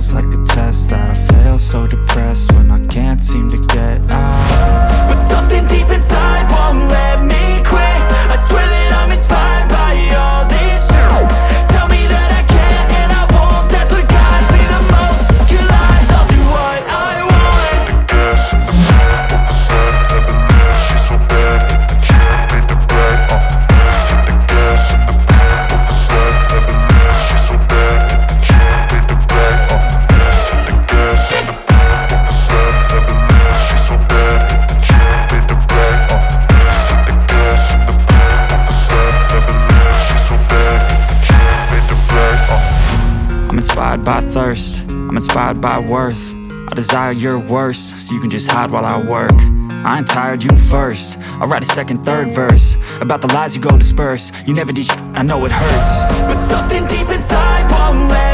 feels like a test that I fail, so depressed when I can't seem to get out. But something deep inside won't let me quit. I swear that I'm inspired by all this shit. Tell me that I can't and I won't. That's what guides me the most. Your lies, I'll do what I want. The gas in the back of the sun, never leave. She's so bad that the chick made the right. The gas in the back of the sun, never leave. She's so bad that the chick made the right. The gas in the back of the sun, never leave. She's so bad that the chick made the right. The gas in the back of the sun, never leave. She's so bad that the chick made the right. I'm inspired by thirst, I'm inspired by worth. I desire your worst, so you can just hide while I work. I ain't tired, you first. I'll write a second, third verse about the lies you go disperse. You never did shit, I know it hurts. But something deep inside won't let